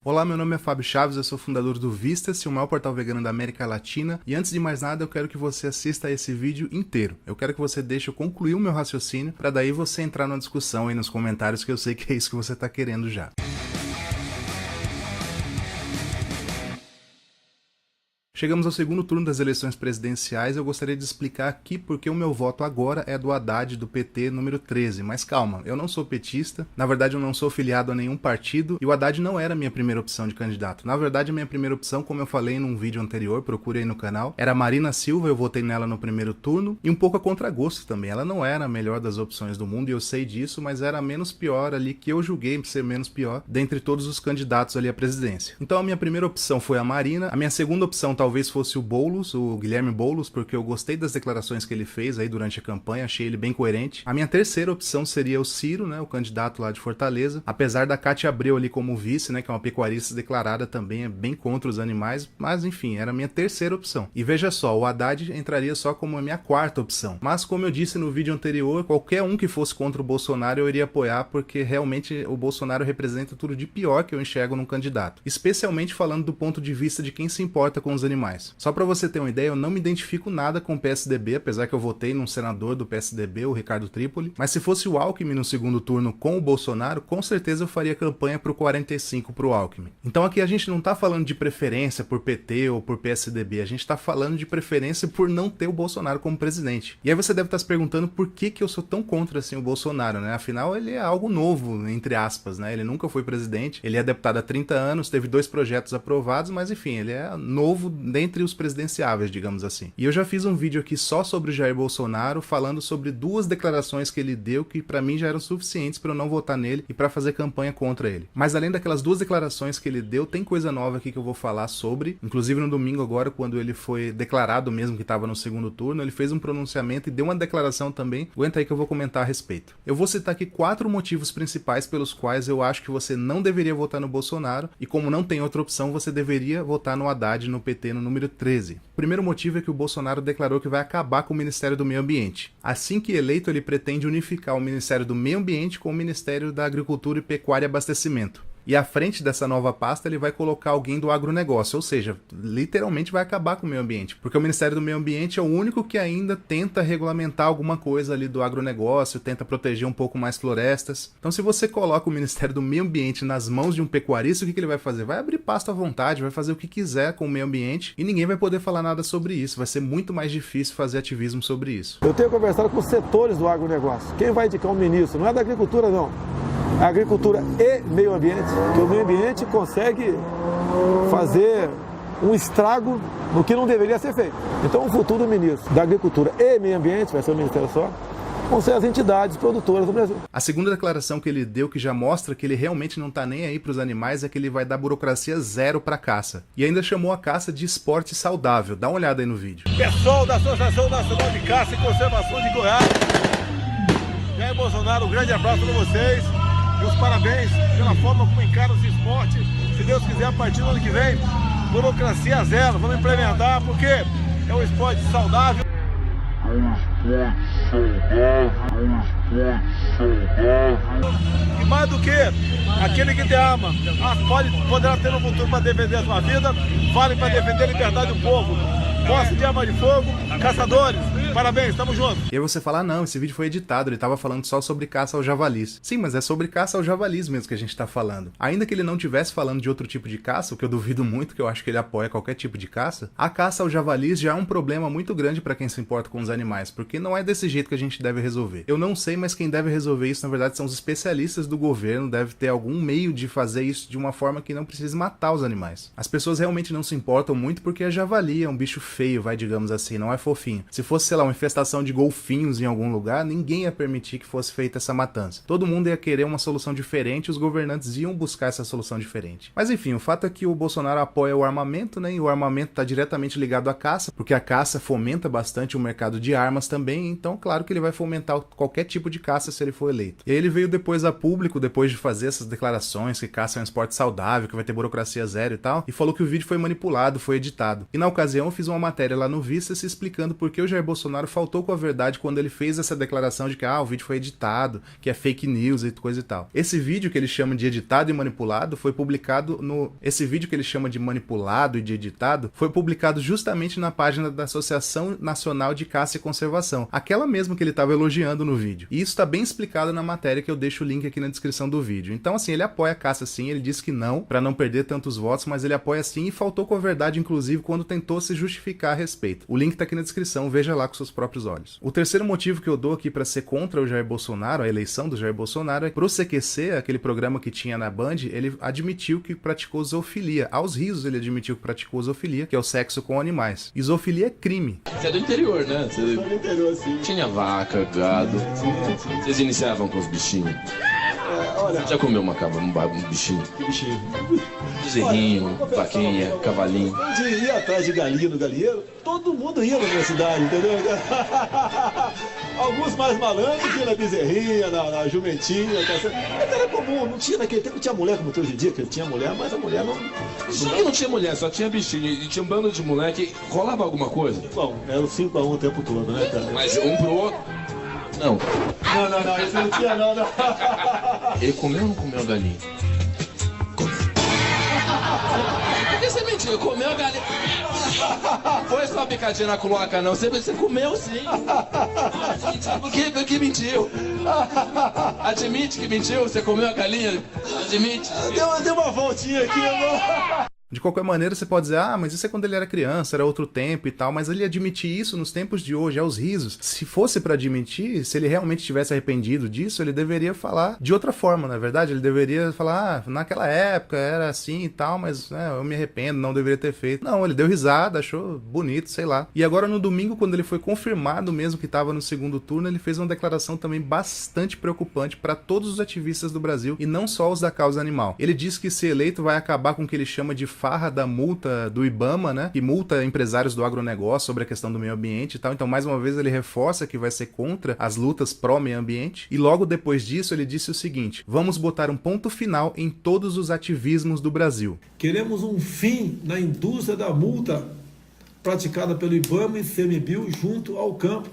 Olá, meu nome é Fábio Chaves, eu sou fundador do Vista-se, o maior portal vegano da América Latina, e antes de mais nada eu quero que você assista a esse vídeo inteiro. Eu quero que você deixe eu concluir o meu raciocínio, para daí você entrar numa discussão aí nos comentários, que eu sei que é isso que você está querendo já. Chegamos ao segundo turno das eleições presidenciais e eu gostaria de explicar aqui porque o meu voto agora é do Haddad, do PT, número 13. Mas calma, eu não sou petista, na verdade eu não sou filiado a nenhum partido e o Haddad não era a minha primeira opção de candidato. Na verdade a minha primeira opção, como eu falei num vídeo anterior, procure aí no canal, era a Marina Silva, eu votei nela no primeiro turno e um pouco a contragosto também. Ela não era a melhor das opções do mundo e eu sei disso, mas era a menos pior ali, que eu julguei ser menos pior, dentre todos os candidatos ali à presidência. Então a minha primeira opção foi a Marina, a minha segunda opção talvez fosse o Boulos, o Guilherme Boulos, porque eu gostei das declarações que ele fez aí durante a campanha, achei ele bem coerente. A minha terceira opção seria o Ciro, né, o candidato lá de Fortaleza, apesar da Cátia Abreu ali como vice, né, que é uma pecuarista declarada também, é bem contra os animais, mas enfim, era a minha terceira opção. E veja só, o Haddad entraria só como a minha quarta opção. Mas como eu disse no vídeo anterior, qualquer um que fosse contra o Bolsonaro eu iria apoiar, porque realmente o Bolsonaro representa tudo de pior que eu enxergo num candidato. Especialmente falando do ponto de vista de quem se importa com os animais. Só para você ter uma ideia, eu não me identifico nada com o PSDB, apesar que eu votei num senador do PSDB, o Ricardo Trípoli, mas se fosse o Alckmin no segundo turno com o Bolsonaro, com certeza eu faria campanha pro 45 pro Alckmin. Então aqui a gente não tá falando de preferência por PT ou por PSDB, a gente tá falando de preferência por não ter o Bolsonaro como presidente. E aí você deve estar se perguntando por que eu sou tão contra assim o Bolsonaro, né? Afinal ele é algo novo, entre aspas, né? Ele nunca foi presidente, ele é deputado há 30 anos, teve 2 projetos aprovados, mas enfim, ele é novo dentre os presidenciáveis, digamos assim. E eu já fiz um vídeo aqui só sobre o Jair Bolsonaro, falando sobre 2 declarações que ele deu que pra mim já eram suficientes pra eu não votar nele e pra fazer campanha contra ele. Mas além daquelas 2 declarações que ele deu, tem coisa nova aqui que eu vou falar sobre, inclusive no domingo agora, quando ele foi declarado mesmo que estava no segundo turno, ele fez um pronunciamento e deu uma declaração também, aguenta aí que eu vou comentar a respeito. Eu vou citar aqui 4 motivos principais pelos quais eu acho que você não deveria votar no Bolsonaro e como não tem outra opção, você deveria votar no Haddad, no PT, no número 13. O primeiro motivo é que o Bolsonaro declarou que vai acabar com o Ministério do Meio Ambiente. Assim que eleito, ele pretende unificar o Ministério do Meio Ambiente com o Ministério da Agricultura e Pecuária e Abastecimento. E à frente dessa nova pasta ele vai colocar alguém do agronegócio, ou seja, literalmente vai acabar com o meio ambiente, porque o Ministério do Meio Ambiente é o único que ainda tenta regulamentar alguma coisa ali do agronegócio, tenta proteger um pouco mais florestas. Então se você coloca o Ministério do Meio Ambiente nas mãos de um pecuarista, o que ele vai fazer? Vai abrir pasto à vontade, vai fazer o que quiser com o meio ambiente e ninguém vai poder falar nada sobre isso, vai ser muito mais difícil fazer ativismo sobre isso. Eu tenho conversado com os setores do agronegócio. Quem vai indicar um ministro? Não é da agricultura não. Agricultura e meio ambiente, que o meio ambiente consegue fazer um estrago no que não deveria ser feito. Então o futuro ministro da Agricultura e Meio Ambiente, vai ser o Ministério só, vão ser as entidades produtoras do Brasil. A segunda declaração que ele deu, que já mostra que ele realmente não tá nem aí pros animais, é que ele vai dar burocracia zero pra caça. E ainda chamou a caça de esporte saudável. Dá uma olhada aí no vídeo. Pessoal da Associação Nacional de Caça e Conservação de Goiás, Jair Bolsonaro, um grande abraço para vocês. Meus parabéns pela forma como encara os esportes. Se Deus quiser, a partir do ano que vem, burocracia zero. Vamos implementar, porque é um esporte saudável. E mais do que aquele que te ama, poderá ter um futuro para defender a sua vida, vale para defender a liberdade do povo. Posse de arma de fogo, caçadores, parabéns, tamo junto. E aí você fala, não, esse vídeo foi editado, ele tava falando só sobre caça aos javalis. Sim, mas é sobre caça aos javalis mesmo que a gente tá falando. Ainda que ele não tivesse falando de outro tipo de caça, o que eu duvido muito, que eu acho que ele apoia qualquer tipo de caça, a caça aos javalis já é um problema muito grande pra quem se importa com os animais, porque não é desse jeito que a gente deve resolver. Eu não sei, mas quem deve resolver isso, na verdade, são os especialistas do governo, deve ter algum meio de fazer isso de uma forma que não precise matar os animais. As pessoas realmente não se importam muito porque a javali é um bicho feio, vai, digamos assim, não é fofinho. Se fosse, sei lá, uma infestação de golfinhos em algum lugar, ninguém ia permitir que fosse feita essa matança. Todo mundo ia querer uma solução diferente, os governantes iam buscar essa solução diferente. Mas enfim, o fato é que o Bolsonaro apoia o armamento, né, e o armamento está diretamente ligado à caça, porque a caça fomenta bastante o mercado de armas também, então claro que ele vai fomentar qualquer tipo de caça se ele for eleito. E aí ele veio depois a público, depois de fazer essas declarações que caça é um esporte saudável, que vai ter burocracia zero e tal, e falou que o vídeo foi manipulado, foi editado. E na ocasião eu fiz uma matéria lá no Vista se explicando por que o Jair Bolsonaro faltou com a verdade quando ele fez essa declaração de que o vídeo foi editado, que é fake news e coisa e tal. Esse vídeo que ele chama de editado e manipulado foi publicado Esse vídeo que ele chama de manipulado e de editado foi publicado justamente na página da Associação Nacional de Caça e Conservação, aquela mesmo que ele estava elogiando no vídeo. E isso está bem explicado na matéria que eu deixo o link aqui na descrição do vídeo. Então assim, ele apoia a caça sim, ele disse que não, para não perder tantos votos, mas ele apoia sim e faltou com a verdade, inclusive, quando tentou se justificar a respeito. O link tá aqui na descrição, veja lá com seus próprios olhos. O terceiro motivo que eu dou aqui para ser contra o Jair Bolsonaro, a eleição do Jair Bolsonaro, é pro CQC, aquele programa que tinha na Band, ele admitiu que praticou zoofilia. Aos risos ele admitiu que praticou zoofilia, que é o sexo com animais. E zoofilia é crime. Você é do interior, né? Você é do interior, sim. Tinha vaca, gado. Sim. Vocês iniciavam com os bichinhos? Olha... Já comeu um bichinho? Que bichinho? Bezerrinho, vaquinha, cavalinho. Onde ia atrás de galinha no galinheiro, todo mundo ia na minha cidade, entendeu? Alguns mais malandros iam na bezerrinha, na jumentinha, mas era comum, não tinha naquele tempo, não tinha mulher como tem hoje em dia, que tinha mulher, mas a mulher não... Só que não tinha mulher, só tinha bichinho, e tinha um bando de moleque, rolava alguma coisa? Bom, era o 5 a 1 o tempo todo, né, cara? Mas um pro outro... Não. Não, isso não tinha não. Ele comeu ou não comeu a galinha? Comeu. Por que você mentiu? Comeu a galinha? Foi só uma picadinha na cloaca, não. Você comeu sim. Por que mentiu? Admite que mentiu? Você comeu a galinha? Admite. Deu uma voltinha aqui, amor. De qualquer maneira, você pode dizer, mas isso é quando ele era criança, era outro tempo e tal, mas ele admitir isso nos tempos de hoje, aos risos. Se fosse pra admitir, se ele realmente tivesse arrependido disso, ele deveria falar de outra forma, na é verdade? Ele deveria falar, naquela época era assim e tal, mas eu me arrependo, não deveria ter feito. Não, ele deu risada, achou bonito, sei lá. E agora no domingo, quando ele foi confirmado mesmo que estava no segundo turno, ele fez uma declaração também bastante preocupante para todos os ativistas do Brasil, e não só os da causa animal. Ele disse que se eleito vai acabar com o que ele chama de farra da multa do IBAMA, né, que multa empresários do agronegócio sobre a questão do meio ambiente e tal. Então, mais uma vez, ele reforça que vai ser contra as lutas pró-meio ambiente. E logo depois disso, ele disse o seguinte: vamos botar um ponto final em todos os ativismos do Brasil. Queremos um fim na indústria da multa praticada pelo IBAMA e CMBio junto ao campo.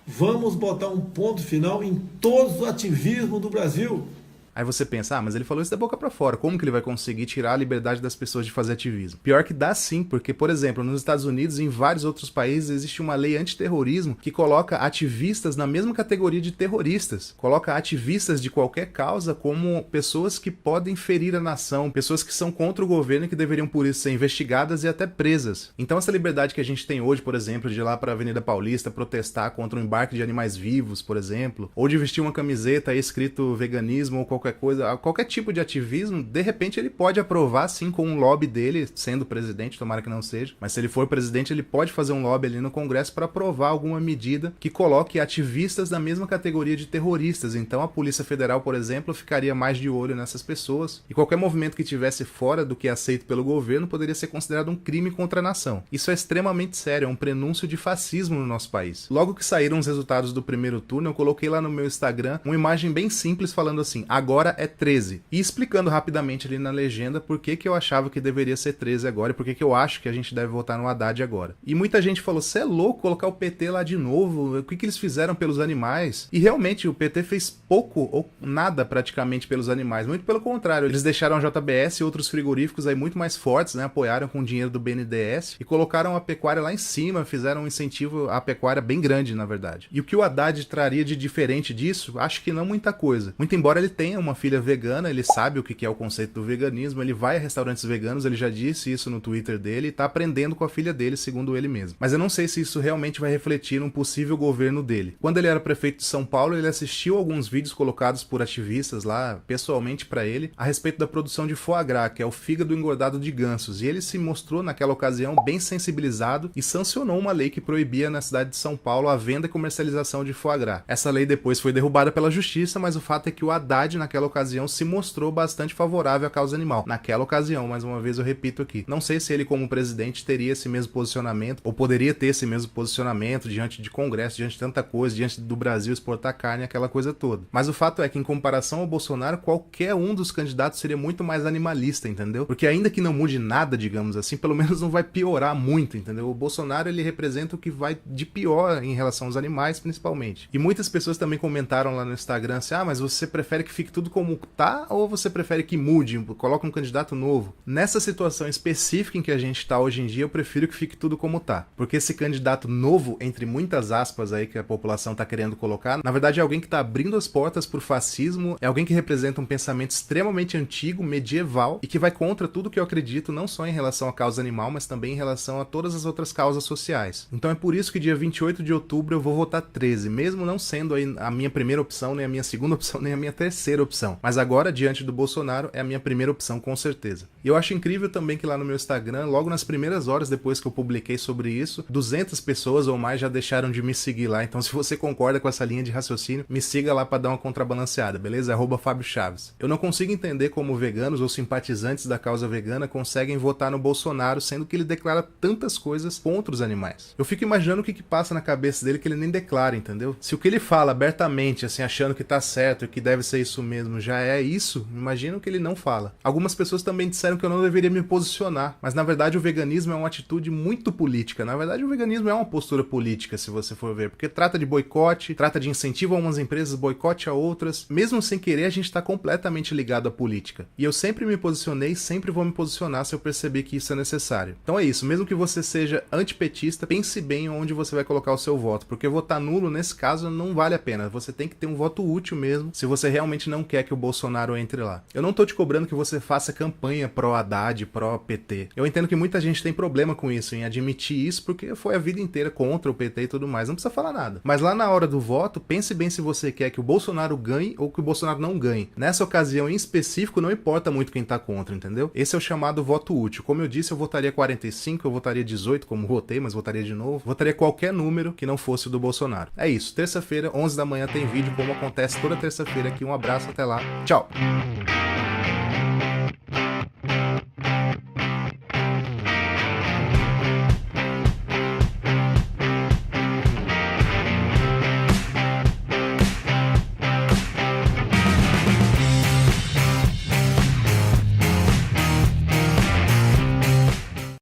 Vamos botar um ponto final em todos os ativismos do Brasil. Aí você pensa, mas ele falou isso da boca pra fora, como que ele vai conseguir tirar a liberdade das pessoas de fazer ativismo? Pior que dá sim, porque, por exemplo, nos Estados Unidos e em vários outros países existe uma lei antiterrorismo que coloca ativistas na mesma categoria de terroristas. Coloca ativistas de qualquer causa como pessoas que podem ferir a nação, pessoas que são contra o governo e que deveriam por isso ser investigadas e até presas. Então essa liberdade que a gente tem hoje, por exemplo, de ir lá pra Avenida Paulista protestar contra o embarque de animais vivos, por exemplo, ou de vestir uma camiseta aí escrito veganismo ou qualquer coisa, qualquer tipo de ativismo, de repente ele pode aprovar sim com um lobby dele, sendo presidente, tomara que não seja, mas se ele for presidente ele pode fazer um lobby ali no Congresso para aprovar alguma medida que coloque ativistas na mesma categoria de terroristas. Então a Polícia Federal, por exemplo, ficaria mais de olho nessas pessoas e qualquer movimento que tivesse fora do que é aceito pelo governo poderia ser considerado um crime contra a nação. Isso é extremamente sério, é um prenúncio de fascismo no nosso país. Logo que saíram os resultados do primeiro turno, eu coloquei lá no meu Instagram uma imagem bem simples falando assim: agora é 13. E explicando rapidamente ali na legenda por que eu achava que deveria ser 13 agora e por que eu acho que a gente deve votar no Haddad agora. E muita gente falou, cê é louco colocar o PT lá de novo, o que eles fizeram pelos animais? E realmente o PT fez pouco ou nada praticamente pelos animais, muito pelo contrário, eles deixaram a JBS e outros frigoríficos aí muito mais fortes, né, apoiaram com o dinheiro do BNDES e colocaram a pecuária lá em cima, fizeram um incentivo à pecuária bem grande, na verdade. E o que o Haddad traria de diferente disso? Acho que não muita coisa. Muito embora ele tenha uma filha vegana, ele sabe o que é o conceito do veganismo, ele vai a restaurantes veganos, ele já disse isso no Twitter dele e tá aprendendo com a filha dele, segundo ele mesmo. Mas eu não sei se isso realmente vai refletir num possível governo dele. Quando ele era prefeito de São Paulo, ele assistiu alguns vídeos colocados por ativistas lá, pessoalmente pra ele, a respeito da produção de foie gras, que é o fígado engordado de gansos, e ele se mostrou naquela ocasião bem sensibilizado e sancionou uma lei que proibia na cidade de São Paulo a venda e comercialização de foie gras. Essa lei depois foi derrubada pela justiça, mas o fato é que o Haddad naquela naquela ocasião se mostrou bastante favorável à causa animal. Naquela ocasião, mais uma vez eu repito aqui. Não sei se ele como presidente teria esse mesmo posicionamento, ou poderia ter esse mesmo posicionamento diante de Congresso, diante de tanta coisa, diante do Brasil exportar carne, aquela coisa toda. Mas o fato é que em comparação ao Bolsonaro, qualquer um dos candidatos seria muito mais animalista, entendeu? Porque ainda que não mude nada, digamos assim, pelo menos não vai piorar muito, entendeu? O Bolsonaro, ele representa o que vai de pior em relação aos animais, principalmente. E muitas pessoas também comentaram lá no Instagram assim, mas você prefere que fique tudo como tá ou você prefere que mude, coloque um candidato novo? Nessa situação específica em que a gente tá hoje em dia, eu prefiro que fique tudo como tá. Porque esse candidato novo, entre muitas aspas aí que a população tá querendo colocar, na verdade é alguém que tá abrindo as portas pro fascismo, é alguém que representa um pensamento extremamente antigo, medieval, e que vai contra tudo que eu acredito, não só em relação à causa animal, mas também em relação a todas as outras causas sociais. Então é por isso que dia 28 de outubro eu vou votar 13, mesmo não sendo aí a minha primeira opção, nem a minha segunda opção, nem a minha terceira opção. Mas agora, diante do Bolsonaro, é a minha primeira opção, com certeza. E eu acho incrível também que lá no meu Instagram, logo nas primeiras horas depois que eu publiquei sobre isso, 200 pessoas ou mais já deixaram de me seguir lá. Então se você concorda com essa linha de raciocínio, me siga lá pra dar uma contrabalanceada, beleza? @Fábio Chaves. Eu não consigo entender como veganos ou simpatizantes da causa vegana conseguem votar no Bolsonaro, sendo que ele declara tantas coisas contra os animais. Eu fico imaginando o que passa na cabeça dele que ele nem declara, entendeu? Se o que ele fala abertamente, assim, achando que tá certo e que deve ser isso mesmo, já é isso, imagina o que ele não fala. Algumas pessoas também disseram que eu não deveria me posicionar, mas na verdade o veganismo é uma atitude muito política. Na verdade o veganismo é uma postura política, se você for ver, porque trata de boicote, trata de incentivo a umas empresas, boicote a outras. Mesmo sem querer, a gente tá completamente ligado à política. E eu sempre me posicionei e sempre vou me posicionar se eu perceber que isso é necessário. Então é isso, mesmo que você seja antipetista, pense bem onde você vai colocar o seu voto, porque votar nulo, nesse caso, não vale a pena. Você tem que ter um voto útil mesmo, se você realmente não quer que o Bolsonaro entre lá. Eu não tô te cobrando que você faça campanha pró-Haddad, pró-PT. Eu entendo que muita gente tem problema com isso, em admitir isso, porque foi a vida inteira contra o PT e tudo mais, não precisa falar nada. Mas lá na hora do voto, pense bem se você quer que o Bolsonaro ganhe ou que o Bolsonaro não ganhe. Nessa ocasião em específico, não importa muito quem tá contra, entendeu? Esse é o chamado voto útil. Como eu disse, eu votaria 45, eu votaria 18, como votei, mas votaria de novo. Votaria qualquer número que não fosse o do Bolsonaro. É isso, terça-feira, 11 da manhã tem vídeo, como acontece toda terça-feira aqui. Um abraço, até lá, tchau!